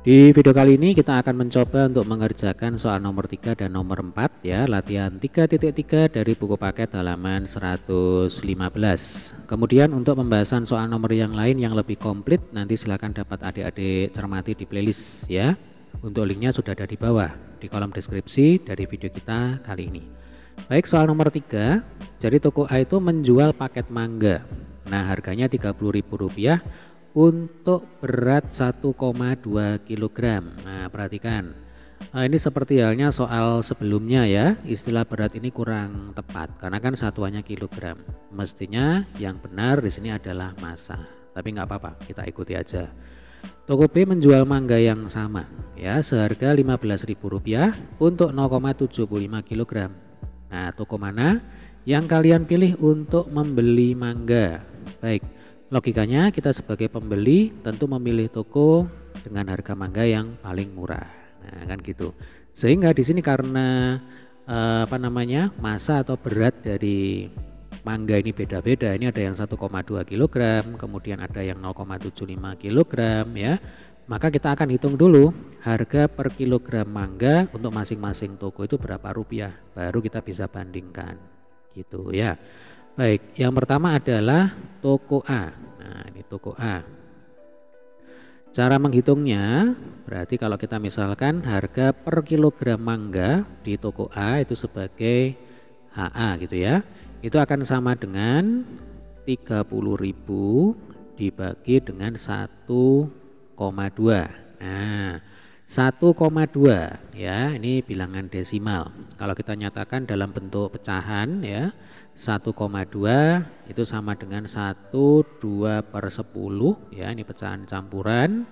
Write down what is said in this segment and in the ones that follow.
Di video kali ini kita akan mencoba untuk mengerjakan soal nomor 3 dan nomor 4 ya, latihan 3.3 dari buku paket halaman 115. Kemudian untuk pembahasan soal nomor yang lain yang lebih komplit nanti silakan dapat adik-adik cermati di playlist ya. Untuk linknya sudah ada di bawah di kolom deskripsi dari video kita kali ini. Baik, soal nomor 3. Jadi toko A itu menjual paket mangga. Nah, harganya Rp30.000 untuk berat 1,2 kg. Nah, perhatikan. Ini seperti halnya soal sebelumnya ya. Istilah berat ini kurang tepat karena kan satuannya kilogram. Mestinya yang benar di sini adalah massa. Tapi nggak apa-apa, kita ikuti aja. Toko B menjual mangga yang sama ya, seharga Rp15.000 untuk 0,75 kg. Nah, toko mana yang kalian pilih untuk membeli mangga? Baik. Logikanya kita sebagai pembeli tentu memilih toko dengan harga mangga yang paling murah. Nah, kan gitu. Sehingga di sini karena massa atau berat dari mangga ini beda-beda. Ini ada yang 1,2 kg, kemudian ada yang 0,75 kg ya. Maka kita akan hitung dulu harga per kilogram mangga untuk masing-masing toko itu berapa rupiah. Baru kita bisa bandingkan. Gitu ya. Baik, yang pertama adalah toko A. Nah, ini toko A. Cara menghitungnya, berarti kalau kita misalkan harga per kilogram mangga di toko A itu sebagai HA gitu ya. Itu akan sama dengan 30.000 dibagi dengan 1,2. Nah, 1,2 ya, ini bilangan desimal. Kalau kita nyatakan dalam bentuk pecahan ya, 1,2 itu sama dengan 1/2/10 ya, ini pecahan campuran.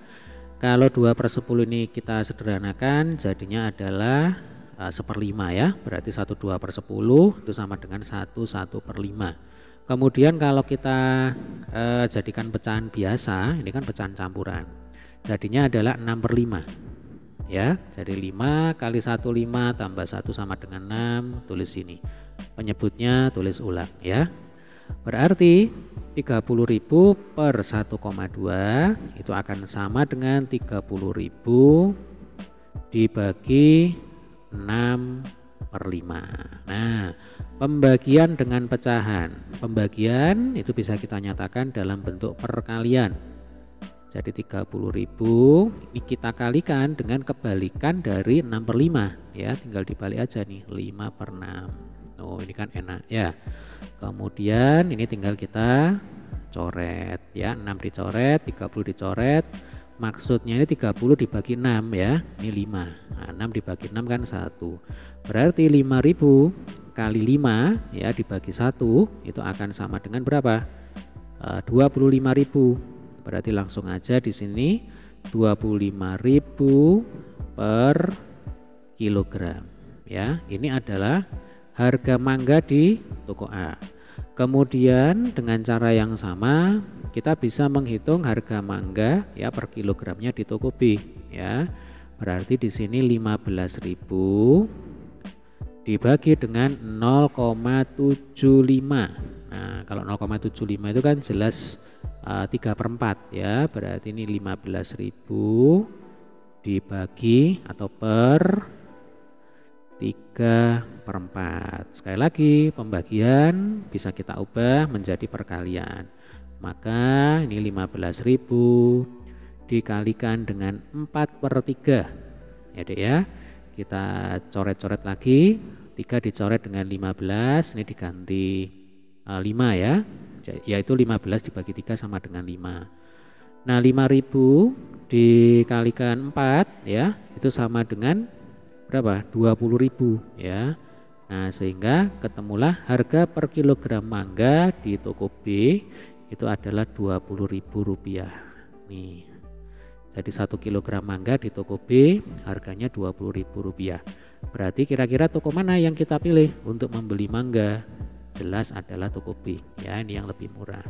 Kalau 2/10 ini kita sederhanakan jadinya adalah 1/5 ya, berarti 1/2/10 itu sama dengan 1/1/5. Kemudian kalau kita jadikan pecahan biasa, ini kan pecahan campuran, jadinya adalah 6/5 ya. Jadi 5 kali 1 5 tambah 1 sama dengan 6, tulis sini. Penyebutnya tulis ulang ya. Berarti 30.000 per 1,2 itu akan sama dengan 30.000 dibagi 6/5. Nah, pembagian dengan pecahan. Pembagian itu bisa kita nyatakan dalam bentuk perkalian. Jadi 30.000 ini kita kalikan dengan kebalikan dari 6/5 ya, tinggal dibalik aja nih, 5/6. Oh, ini kan enak ya. Kemudian ini tinggal kita coret ya, 6 dicoret, 30 dicoret. Maksudnya ini 30 dibagi 6 ya, ini 5. Nah, 6 dibagi 6 kan 1. Berarti 5.000 kali 5 ya dibagi 1 itu akan sama dengan berapa? 25.000. Berarti langsung aja di sini 25.000 per kilogram ya. Ini adalah harga mangga di toko A. Kemudian dengan cara yang sama kita bisa menghitung harga mangga ya per kilogramnya di toko B ya. Berarti di sini 15.000 dibagi dengan 0,75. Nah, kalau 0,75 itu kan jelas 3/4 ya. Berarti ini 15.000 dibagi atau per 3/4. Sekali lagi pembagian bisa kita ubah menjadi perkalian. Maka ini 15.000 dikalikan dengan 4/3 ya Dek ya. Kita coret-coret lagi, 3 dicoret dengan 15, ini diganti 5 ya, yaitu 15 dibagi 3 sama dengan 5. Nah, 5.000 dikalikan 4 ya, itu sama dengan berapa? 20.000 ya. Nah, sehingga ketemulah harga per kilogram mangga di toko B itu adalah Rp20.000 nih. Jadi 1 kilogram mangga di toko B harganya Rp20.000. Berarti kira-kira toko mana yang kita pilih untuk membeli mangga? Jelas adalah toko B ya, ini yang lebih murah.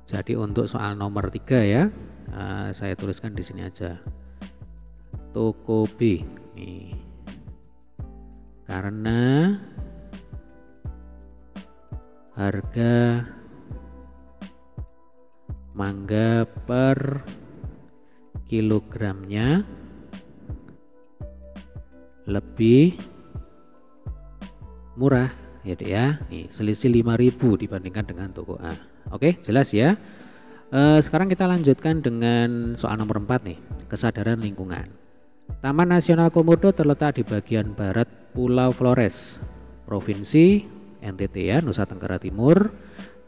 Jadi untuk soal nomor 3 ya, saya tuliskan di sini aja. Toko B nih. Karena harga mangga per kilogramnya lebih murah ya Dek ya. Nih selisih 5.000 dibandingkan dengan toko A. Oke, jelas ya. Sekarang kita lanjutkan dengan soal nomor 4 nih, kesadaran lingkungan. Taman Nasional Komodo terletak di bagian barat Pulau Flores, Provinsi NTT ya, Nusa Tenggara Timur,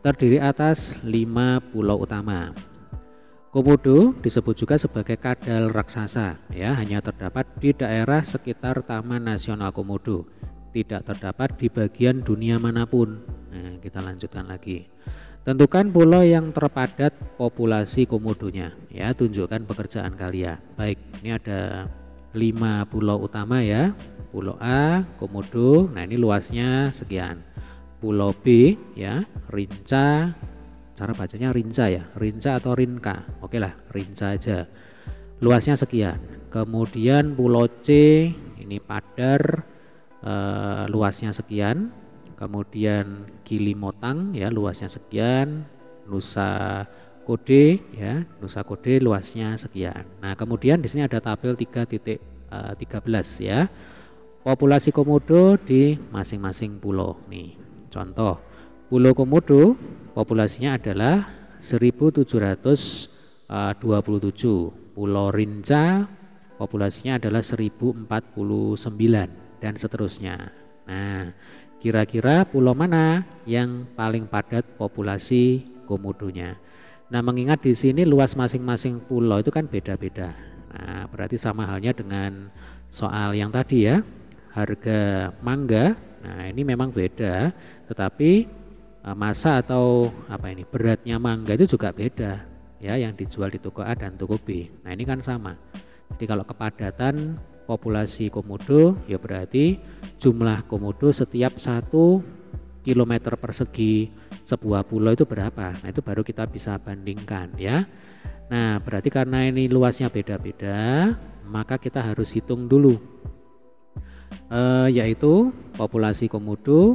terdiri atas 5 pulau utama. Komodo disebut juga sebagai kadal raksasa ya, hanya terdapat di daerah sekitar Taman Nasional Komodo, tidak terdapat di bagian dunia manapun. Nah, kita lanjutkan lagi. Tentukan pulau yang terpadat populasi komodonya ya, tunjukkan pekerjaan kalian. Baik, ini ada 5 pulau utama ya. Pulau A, Komodo, nah ini luasnya sekian. Pulau B ya, Rinca, cara bacanya Rinca ya, Rinca atau Rinka, oke lah, Rinca aja. Luasnya sekian. Kemudian Pulau C, ini Padar, luasnya sekian. Kemudian Gilimotang ya, luasnya sekian. Nusa Kode ya, Nusa Kode luasnya sekian. Nah, kemudian di sini ada tabel 3.13 ya. Populasi komodo di masing-masing pulau. Nih, contoh. Pulau Komodo populasinya adalah 1.727. Pulau Rinca populasinya adalah 1.049 dan seterusnya. Nah, kira-kira pulau mana yang paling padat populasi komodonya? Nah, mengingat di sini luas masing-masing pulau itu kan beda-beda. Nah, berarti sama halnya dengan soal yang tadi ya. Harga mangga, nah ini memang beda, tetapi masa atau beratnya mangga itu juga beda ya, yang dijual di toko A dan toko B. Nah, ini kan sama. Jadi kalau kepadatan populasi komodo ya berarti jumlah komodo setiap 1 kilometer persegi sebuah pulau itu berapa. Nah, itu baru kita bisa bandingkan ya. Nah, berarti karena ini luasnya beda-beda, maka kita harus hitung dulu yaitu populasi komodo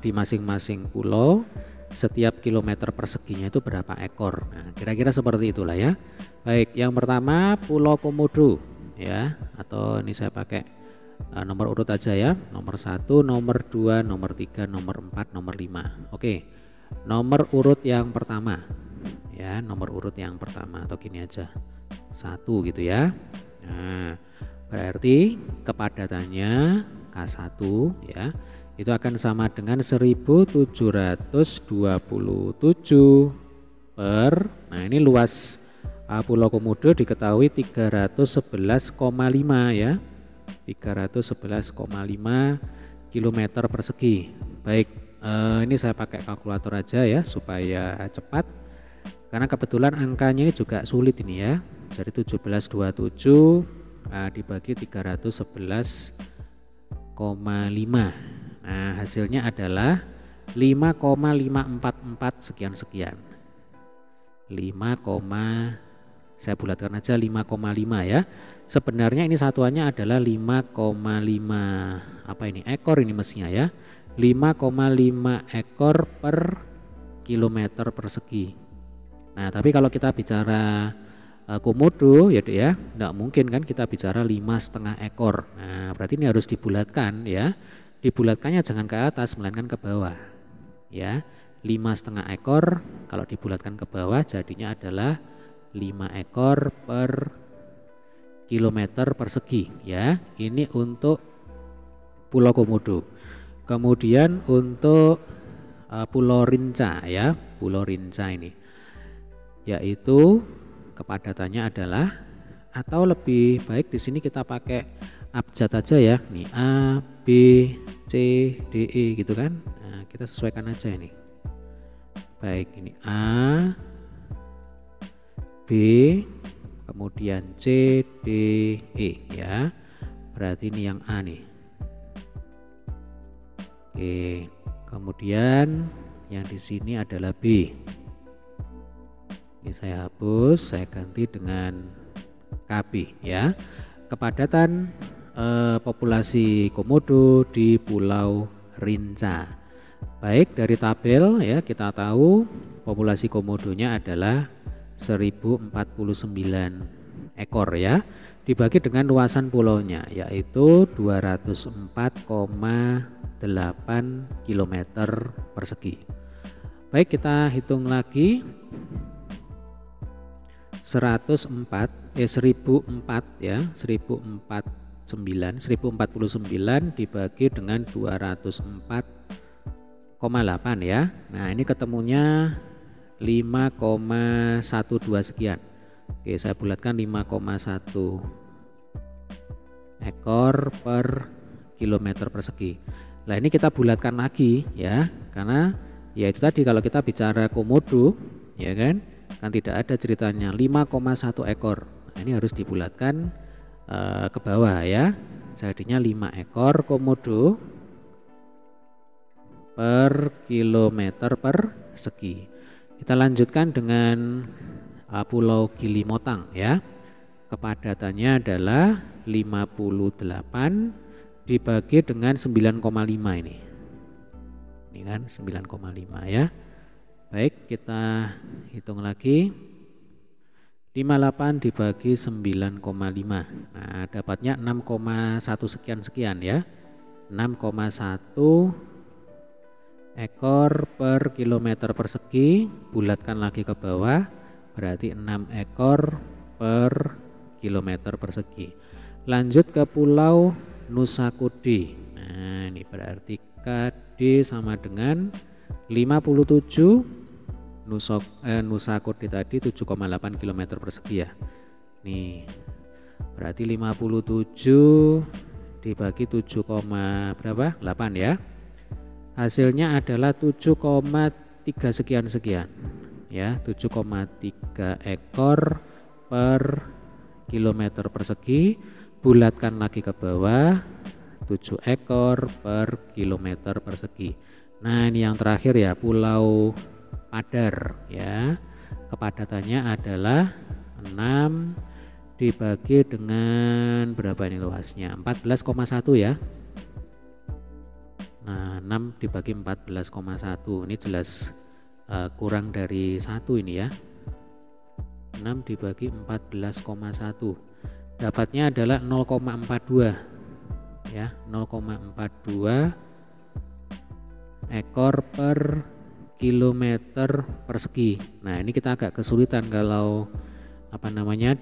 di masing-masing pulau setiap kilometer perseginya itu berapa ekor. Nah, kira-kira seperti itulah ya. Baik, yang pertama Pulau Komodo ya, atau ini saya pakai nomor urut aja ya, nomor 1, nomor 2, nomor 3, nomor 4, nomor 5. Oke, nomor urut yang pertama ya, nomor urut yang pertama, atau gini aja 1 gitu ya. Nah, berarti kepadatannya K1 ya, itu akan sama dengan 1727 per, nah ini luas Pulau Komodo diketahui 311,5 ya, 311,5 kilometer persegi. Baik, ini saya pakai kalkulator aja ya supaya cepat, karena kebetulan angkanya ini juga sulit ini ya. Jadi 1727 dibagi 311,5. Nah, hasilnya adalah 5,544 sekian-sekian. 5, saya bulatkan aja 5,5 ya. Sebenarnya ini satuannya adalah 5,5 ekor ini mestinya ya. 5,5 ekor per kilometer persegi. Nah, tapi kalau kita bicara komodo ya Dek ya, enggak mungkin kan kita bicara 5,5 ekor. Nah, berarti ini harus dibulatkan ya. Dibulatkannya jangan ke atas melainkan ke bawah ya. 5,5 ekor kalau dibulatkan ke bawah jadinya adalah 5 ekor per kilometer persegi ya. Ini untuk Pulau Komodo. Kemudian untuk Pulau Rinca ya, Pulau Rinca ini yaitu kepadatannya adalah, atau lebih baik di sini kita pakai abjad aja ya. Nih A, B, C, D, E gitu kan. Nah, kita sesuaikan aja ini. Baik, ini A, B, kemudian C, D, E ya. Berarti ini yang A nih. Oke, kemudian yang di sini adalah B. Ini saya hapus, saya ganti dengan KB ya. Kepadatan populasi komodo di Pulau Rinca. Baik, dari tabel ya kita tahu populasi komodonya adalah 1049 ekor ya, dibagi dengan luasan pulaunya yaitu 204,8 km persegi. Baik, kita hitung lagi. 1004 ya, 1049 dibagi dengan 204,8 ya. Nah, ini ketemunya 5,12 sekian. Oke, saya bulatkan 5,1 ekor per kilometer persegi. Nah, ini kita bulatkan lagi ya, karena ya itu tadi kalau kita bicara komodo ya kan tidak ada ceritanya 5,1 ekor. Nah, ini harus dibulatkan ke bawah ya. Jadinya 5 ekor komodo per kilometer persegi. Kita lanjutkan dengan Pulau Gili Motang ya. Kepadatannya adalah 58 dibagi dengan 9,5 ini. Ini kan 9,5 ya. Baik, kita hitung lagi. 58 dibagi 9,5. Nah, dapatnya 6,1 sekian ya. 6,1 ekor per kilometer persegi, bulatkan lagi ke bawah, berarti 6 ekor per kilometer persegi. Lanjut ke Pulau Nusa Kode. Nah, ini berarti KD sama dengan 57. Nusa Kode tadi 7,8 km persegi ya. Nih, berarti 57 dibagi 7, berapa? 8 ya. Hasilnya adalah 7,3 sekian ya, 7,3 ekor per kilometer persegi, bulatkan lagi ke bawah, 7 ekor per kilometer persegi. Nah, ini yang terakhir ya, Pulau Padar ya. Kepadatannya adalah 6 dibagi dengan berapa ini luasnya? 14,1 ya. Nah, 6 dibagi 14,1 ini jelas kurang dari 1 ini ya. 6 dibagi 14,1 dapatnya adalah 0,42 ya, 0,42 ekor per kilometer persegi. Nah, ini kita agak kesulitan kalau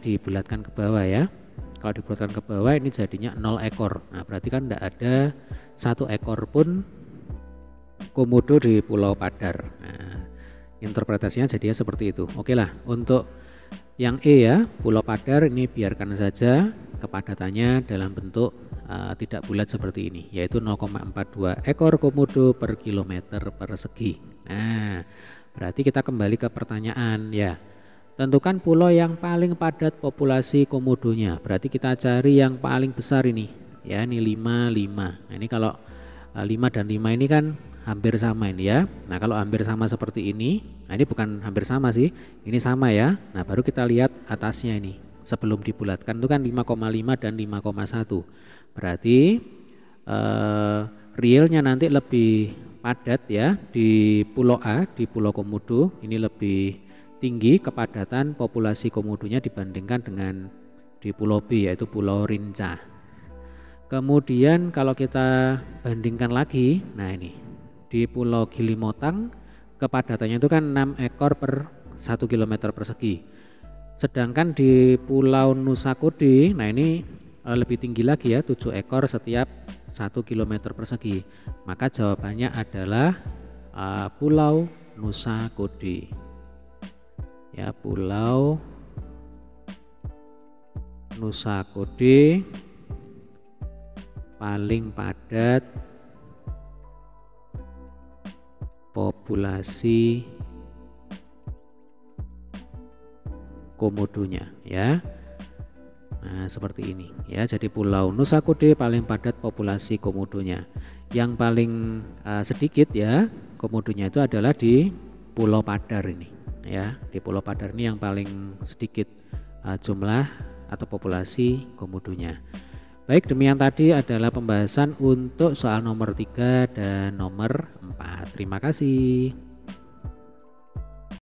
dibulatkan ke bawah ya. Kalau dibulatkan ke bawah ini jadinya 0 ekor. Nah, berarti kan tidak ada 1 ekor pun komodo di Pulau Padar. Nah, interpretasinya jadinya seperti itu. Oke lah, untuk yang E ya, Pulau Padar ini biarkan saja kepadatannya dalam bentuk tidak bulat seperti ini, yaitu 0,42 ekor komodo per kilometer persegi. Nah, berarti kita kembali ke pertanyaan ya. Tentukan pulau yang paling padat populasi komodonya. Berarti kita cari yang paling besar ini ya, ini 5. Nah, ini kalau 5 dan 5 ini kan hampir sama ini ya. Nah, kalau hampir sama seperti ini, nah ini bukan hampir sama sih, ini sama ya. Nah, baru kita lihat atasnya ini. Sebelum dibulatkan itu kan 5,5 dan 5,1. Berarti realnya nanti lebih padat ya di Pulau A, di Pulau Komodo ini lebih tinggi kepadatan populasi komodonya dibandingkan dengan di Pulau B, yaitu Pulau Rinca. Kemudian kalau kita bandingkan lagi, nah ini di Pulau Gili Motang kepadatannya itu kan 6 ekor per 1 km persegi. Sedangkan di Pulau Nusa Kode, nah ini lebih tinggi lagi ya, 7 ekor setiap 1 km persegi. Maka jawabannya adalah Pulau Nusa Kode. Ya, Pulau Nusa Kode paling padat populasi komodonya ya. Nah, seperti ini ya. Jadi Pulau Nusa Kode paling padat populasi komodonya. Yang paling sedikit ya komodonya itu adalah di Pulau Padar ini ya. Di Pulau Padar ini yang paling sedikit jumlah atau populasi komodonya. Baik, demikian tadi adalah pembahasan untuk soal nomor 3 dan nomor 4. Terima kasih.